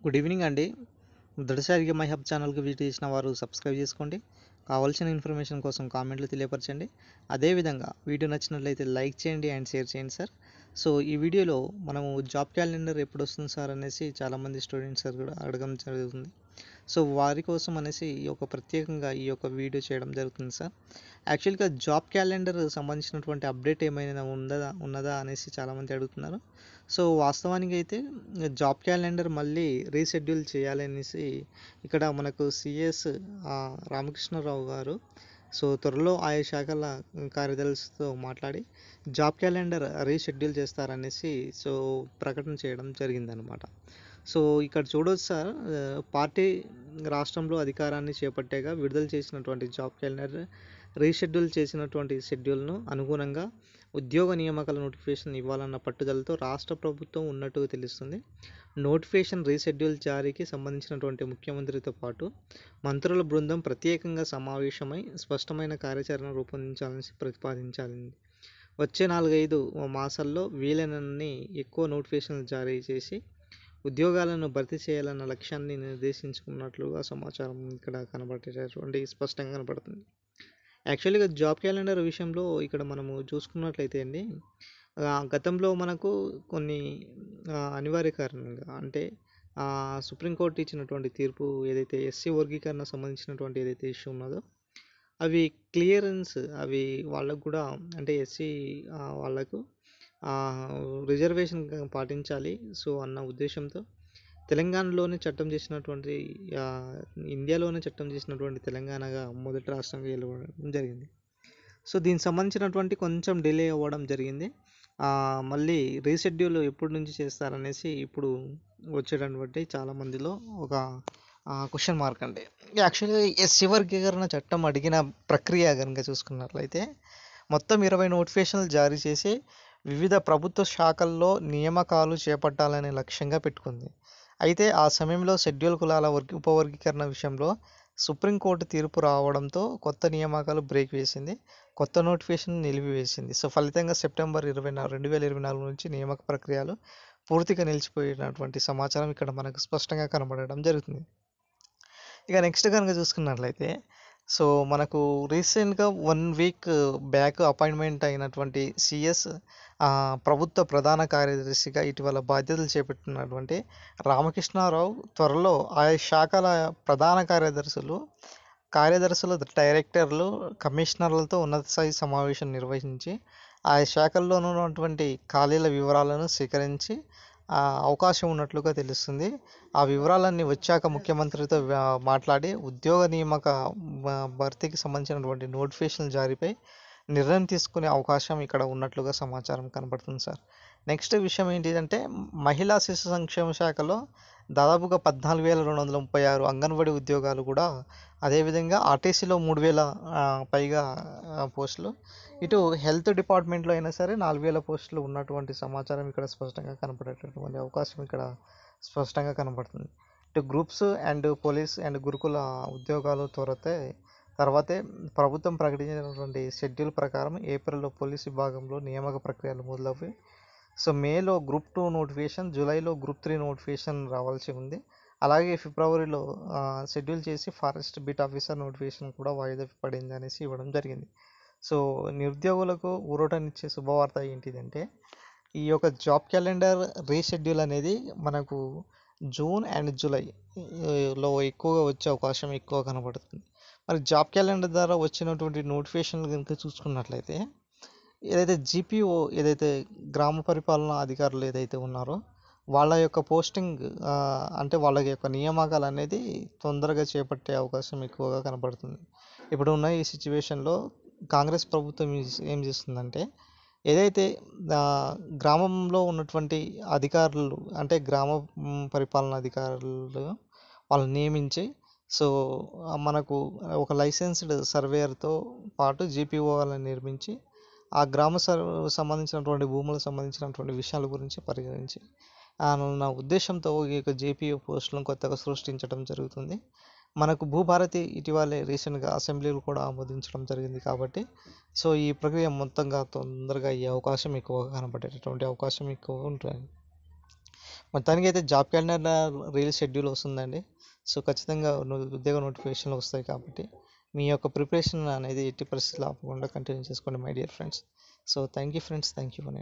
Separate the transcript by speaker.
Speaker 1: Good evening అండి. మొదటిసారిగా my hub ఛానల్కి విజిట్ చేసిన వారు సబ్స్క్రైబ్ చేసుకోండి. కావాల్సిన ఇన్ఫర్మేషన్ కోసం కామెంట్లు తెలియపరచండి. అదేవిధంగా వీడియో నచ్చినట్లయితే లైక్ చేయండి అండ్ షేర్ చేయండి సార్. సో ఈ వీడియోలో మనము జాబ్ క్యాలెండర్ ఎప్పుడు వస్తుంది సార్ అనేసి చాలామంది స్టూడెంట్స్ సార్ కూడా అడగడం జరుగుతుంది. సో వారి కోసం అనేసి ప్రత్యేకంగా ఈ యొక్క వీడియో చేయడం జరుగుతుంది సార్. యాక్చువల్గా జాబ్ క్యాలెండర్ సంబంధించినటువంటి అప్డేట్ ఏమైనా ఉన్నదా అనేసి చాలామంది అడుగుతున్నారు. సో వాస్తవానికి అయితే జాబ్ క్యాలెండర్ మళ్ళీ రీషెడ్యూల్ చేయాలనేసి ఇక్కడ మనకు సిఎస్ రామకృష్ణారావు గారు సో త్వరలో ఆయా శాఖల కార్యదర్శితో మాట్లాడి జాబ్ క్యాలెండర్ రీషెడ్యూల్ చేస్తారనేసి సో ప్రకటన చేయడం జరిగిందనమాట. సో ఇక్కడ చూడవచ్చు సార్, పార్టీ రాష్ట్రంలో అధికారాన్ని చేపట్టాక విడుదల చేసినటువంటి జాబ్ క్యాలెండర్ రీషెడ్యూల్ చేసినటువంటి షెడ్యూల్ను అనుగుణంగా ఉద్యోగ నియామకాల నోటిఫికేషన్ ఇవ్వాలన్న పట్టుదలతో రాష్ట్ర ప్రభుత్వం ఉన్నట్టుగా తెలుస్తుంది. నోటిఫికేషన్ రీషెడ్యూల్ జారీకి సంబంధించినటువంటి ముఖ్యమంత్రితో పాటు మంత్రుల బృందం ప్రత్యేకంగా సమావేశమై స్పష్టమైన కార్యాచరణ రూపొందించాలని ప్రతిపాదించాలి. వచ్చే 4-5 మాసాల్లో వీలైనన్ని ఎక్కువ నోటిఫికేషన్లు జారీ చేసి ఉద్యోగాలను భర్తీ చేయాలన్న లక్ష్యాన్ని నిర్దేశించుకున్నట్లుగా సమాచారం ఇక్కడ కనబడేటటువంటి స్పష్టంగా కనబడుతుంది. యాక్చువల్గా జాబ్ క్యాలెండర్ విషయంలో ఇక్కడ మనము చూసుకున్నట్లయితే అండి, గతంలో మనకు కొన్ని అనివార్య కారణంగా అంటే సుప్రీంకోర్టు ఇచ్చినటువంటి తీర్పు ఏదైతే ఎస్సీ వర్గీకరణ సంబంధించినటువంటి ఏదైతే ఇష్యూ ఉన్నదో అవి క్లియరెన్స్ అవి వాళ్ళకు కూడా అంటే ఎస్సీ వాళ్ళకు రిజర్వేషన్ పాటించాలి సో అన్న ఉద్దేశంతో తెలంగాణలోనే చట్టం చేసినటువంటి ఇండియాలోనే చట్టం చేసినటువంటి తెలంగాణగా మొదటి రాష్ట్రంగా గెలవడం జరిగింది. సో దీనికి సంబంధించినటువంటి కొంచెం డిలే అవ్వడం జరిగింది. మళ్ళీ రీషెడ్యూల్ ఎప్పటి నుంచి చేస్తారనేసి ఇప్పుడు వచ్చేటటువంటి చాలామందిలో ఒక క్వశ్చన్ మార్క్ అండి. యాక్చువల్గా ఎస్సీ వర్గీకరణ చట్టం అడిగిన ప్రక్రియ కనుక చూసుకున్నట్లయితే మొత్తం 20 నోటిఫికేషన్లు జారీ చేసి వివిధ ప్రభుత్వ శాఖల్లో నియామకాలు చేపట్టాలనే లక్ష్యంగా పెట్టుకుంది. అయితే ఆ సమయంలో షెడ్యూల్ కులాల ఉపవర్గీకరణ విషయంలో సుప్రీంకోర్టు తీర్పు రావడంతో కొత్త నియామకాలు బ్రేక్ వేసింది, కొత్త నోటిఫికేషన్ నిలిపివేసింది. సో ఫలితంగా సెప్టెంబర్ 2024 నుంచి నియామక ప్రక్రియలు పూర్తిగా నిలిచిపోయినటువంటి సమాచారం ఇక్కడ మనకు స్పష్టంగా కనబడడం జరుగుతుంది. ఇక నెక్స్ట్ కనుక చూసుకున్నట్లయితే సో మనకు రీసెంట్గా 1 వీక్ బ్యాక్ అపాయింట్మెంట్ అయినటువంటి సిఎస్ ప్రభుత్వ ప్రధాన కార్యదర్శిగా ఇటీవల బాధ్యతలు చేపట్టినటువంటి రామకృష్ణారావు త్వరలో ఆయా శాఖల ప్రధాన కార్యదర్శులు డైరెక్టర్లు కమిషనర్లతో ఉన్నత స్థాయి సమావేశం నిర్వహించి ఆయా శాఖల్లో ఉన్నటువంటి ఖాళీల వివరాలను సేకరించి అవకాశం ఉన్నట్లుగా తెలుస్తుంది. ఆ వివరాలన్నీ వచ్చాక ముఖ్యమంత్రితో మాట్లాడి ఉద్యోగ నియామక భర్తీకి సంబంధించినటువంటి నోటిఫికేషన్ జారీపై నిర్ణయం తీసుకునే అవకాశం ఇక్కడ ఉన్నట్లుగా సమాచారం కనబడుతుంది సార్. నెక్స్ట్ విషయం ఏంటిదంటే మహిళా శిశు సంక్షేమ శాఖలో దాదాపుగా 14,236 అంగన్వాడీ ఉద్యోగాలు కూడా, అదేవిధంగా ఆర్టీసీలో 3,000 పైగా పోస్టులు, ఇటు హెల్త్ డిపార్ట్మెంట్లో అయినా సరే 4,000 పోస్టులు ఉన్నటువంటి సమాచారం ఇక్కడ స్పష్టంగా కనపడేటటువంటి అవకాశం ఇక్కడ స్పష్టంగా కనబడుతుంది. ఇటు గ్రూప్స్ అండ్ పోలీస్ అండ్ గురుకుల ఉద్యోగాలు తర్వాతే ప్రభుత్వం ప్రకటించినటువంటి షెడ్యూల్ ప్రకారం ఏప్రిల్లో పోలీస్ విభాగంలో నియామక ప్రక్రియలు మొదలవి. సో మేలో గ్రూప్ 2 నోటిఫికేషన్, జూలైలో గ్రూప్ 3 నోటిఫికేషన్ రావాల్సి ఉంది. అలాగే ఫిబ్రవరిలో షెడ్యూల్ చేసి ఫారెస్ట్ బీట్ ఆఫీసర్ నోటిఫికేషన్ కూడా వాయిదా పడింది అనేసి ఇవ్వడం జరిగింది. సో నిరుద్యోగులకు ఊరటనిచ్చే శుభవార్త ఏంటిదంటే ఈ యొక్క జాబ్ క్యాలెండర్ రీషెడ్యూల్ అనేది మనకు జూన్ అండ్ జూలైలో ఎక్కువగా వచ్చే అవకాశం ఎక్కువ కనబడుతుంది. మరి జాబ్ క్యాలెండర్ ద్వారా వచ్చినటువంటి నోటిఫికేషన్లు కనుక చూసుకున్నట్లయితే ఏదైతే జీపీఓ ఏదైతే గ్రామ పరిపాలనా అధికారులు ఏదైతే ఉన్నారో వాళ్ళ యొక్క పోస్టింగ్ అంటే వాళ్ళ యొక్క నియామకాలు అనేది తొందరగా చేపట్టే అవకాశం ఎక్కువగా కనబడుతుంది. ఇప్పుడు ఉన్న ఈ సిచ్యువేషన్లో కాంగ్రెస్ ప్రభుత్వం ఏం చేస్తుందంటే ఏదైతే గ్రామంలో ఉన్నటువంటి అధికారులు అంటే గ్రామ పరిపాలనా అధికారులు వాళ్ళని నియమించి సో మనకు ఒక లైసెన్స్డ్ సర్వేయర్తో పాటు జీపీఓ వాళ్ళని నిర్మించి ఆ సంబంధించినటువంటి భూములకు సంబంధించినటువంటి విషయాల గురించి పరిగణించి నా ఉద్దేశంతో ఈ యొక్క జేపీఓ పోస్టులను కొత్తగా సృష్టించడం జరుగుతుంది. మనకు భూభారతి ఇటీవలే రీసెంట్గా అసెంబ్లీలు కూడా ఆమోదించడం జరిగింది కాబట్టి సో ఈ ప్రక్రియ మొత్తంగా తొందరగా అయ్యే అవకాశం ఎక్కువగా కనబడేటటువంటి అవకాశం ఎక్కువ ఉంటుంది. మొత్తానికి అయితే జాబ్ క్యాలెండర్ రీల్ షెడ్యూల్ వస్తుందండి. సో ఖచ్చితంగా ఉద్యోగ నోటిఫికేషన్లు వస్తాయి కాబట్టి మీ యొక్క ప్రిపరేషన్ అనేది ఎట్టి పరిస్థితుల్లో ఆపకుండా కంటిన్యూ చేసుకోండి my dear friends. So thank you friends, thank you for